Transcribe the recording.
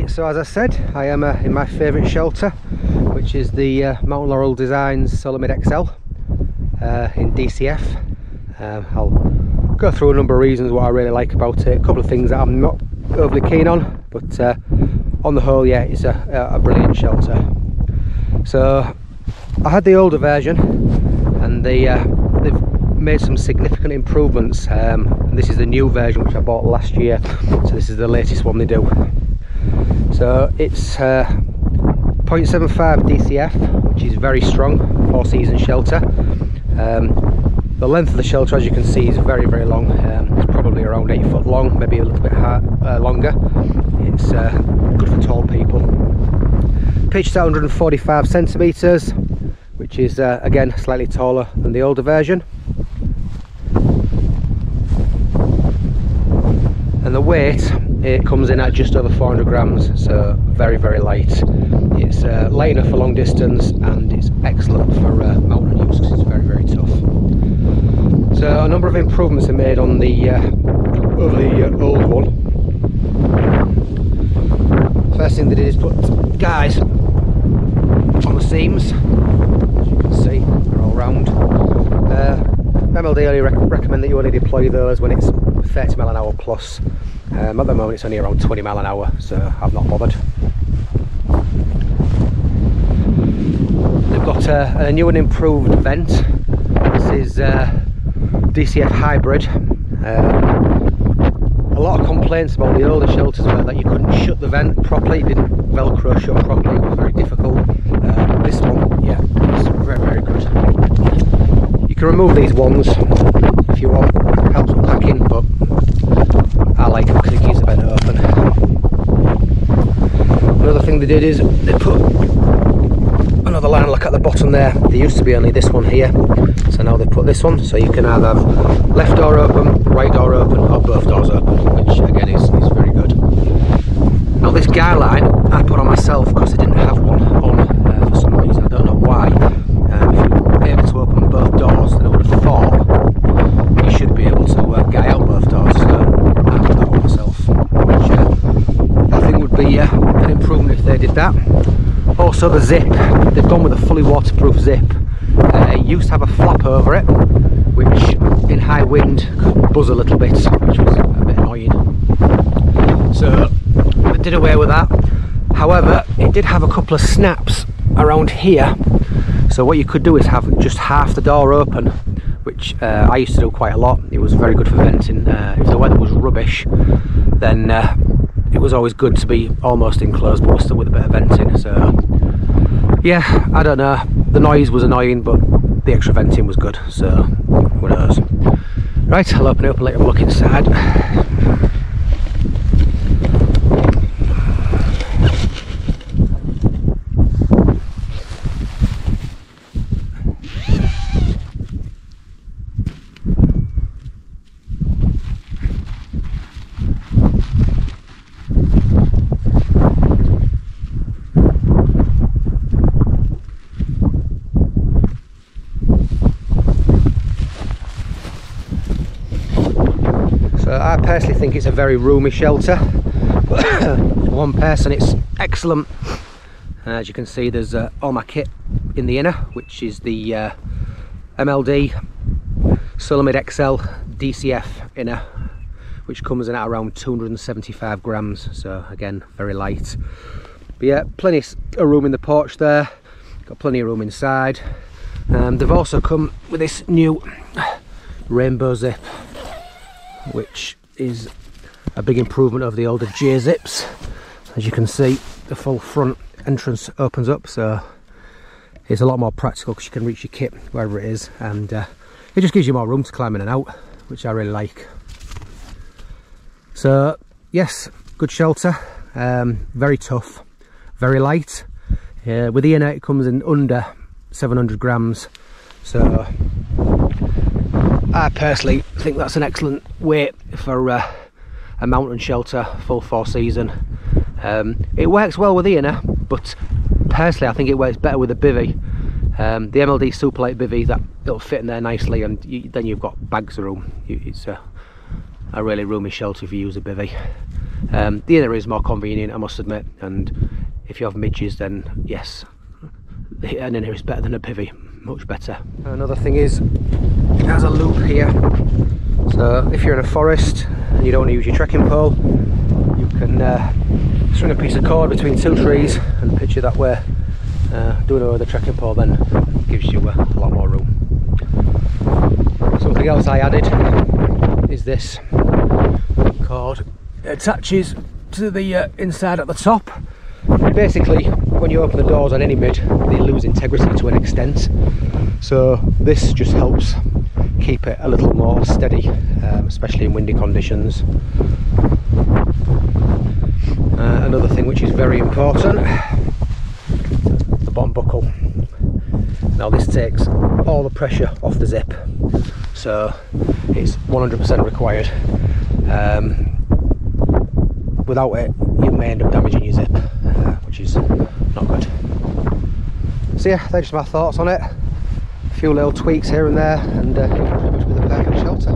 Right, so as I said, I am in my favourite shelter, which is the Laurel Designs Solomid XL in DCF. I'll go through a number of reasons what I really like about it, a couple of things that I'm not overly keen on, but on the whole, yeah, it's a brilliant shelter. So I had the older version, and they've made some significant improvements. And this is the new version which I bought last year, so this is the latest one they do. So it's 0.75 DCF, which is very strong, 4-season shelter. The length of the shelter, as you can see, is very, very long. It's probably around 8 foot long, maybe a little bit longer. It's good for tall people. Pitched at 145 centimetres, which is again slightly taller than the older version. And the weight, it comes in at just over 400 grams, so very, very light. It's light enough for long distance, and it's excellent for mountain use because it's very, very tough. So a number of improvements are made on the over the old one. First thing they did is put guys on the seams, as you can see, they're all round. MLD only recommend that you only deploy those when it's 30 mile an hour plus. At the moment it's only around 20 mile an hour, so I've not bothered. They've got a new and improved vent. This is DCF hybrid. A lot of complaints about the older shelters were that you couldn't shut the vent properly, it didn't velcro shut properly, it was very difficult. This one, yeah, it's very, very good. You can remove these ones if you want, it helps with packing, but I like it because it keeps the vent open. Another thing they did is they put another line lock at the bottom there. There used to be only this one here, so now they put this one, so you can either have left door open, right door open, or both doors open, which again is very good. Now this guy line I put on myself because I didn't have one on for some reason, I don't know why. If you were able to open both doors, then I would have thought you should be able to guy out both doors, so I put that on myself, which I think would be an improvement if they did that. Also the zip, they've gone with a fully waterproof zip. It used to have a flap over it, which in high wind could buzz a little bit, which was a bit annoying. So I did away with that. However, it did have a couple of snaps around here. So what you could do is have just half the door open, which I used to do quite a lot. It was very good for venting. If the weather was rubbish, then it was always good to be almost enclosed but still with a bit of venting. So yeah, I don't know, the noise was annoying but the extra venting was good, so who knows. Right, I'll open it up and let you look inside. I personally think it's a very roomy shelter. For one person, it's excellent. As you can see, there's all my kit in the inner, which is the MLD Solomid XL DCF inner, which comes in at around 275 grams, so again, very light. But yeah, plenty of room in the porch there, got plenty of room inside. They've also come with this new rainbow zip, which is a big improvement over the older J zips. As you can see, the full front entrance opens up, so it's a lot more practical because you can reach your kit wherever it is, and it just gives you more room to climb in and out, which I really like. So yes, good shelter, very tough, very light. With the inner it comes in under 700 grams, so I personally think that's an excellent weight for a mountain shelter, full 4-season. It works well with the inner, but personally I think it works better with a bivvy. The MLD Superlight bivvy, that it'll fit in there nicely, and then you've got bags of room. It's a really roomy shelter if you use a bivvy. The other is more convenient, I must admit, and if you have midges, then yes, an inner is better than a bivvy, much better. Another thing is, it has a loop here, so if you're in a forest and you don't want to use your trekking pole, you can string a piece of cord between two trees and pitch it that way. Doing it with a trekking pole then gives you a lot more room. Something else I added is this cord. It attaches to the inside at the top. Basically, when you open the doors on any mid, they lose integrity to an extent, so this just helps keep it a little more steady, especially in windy conditions. Another thing which is very important, the bottom buckle. Now this takes all the pressure off the zip, so it's 100% required. Without it, you may end up damaging your zip, which is not good. So yeah, they're just my thoughts on it. A few little tweaks here and there, and it can pretty much be the perfect shelter.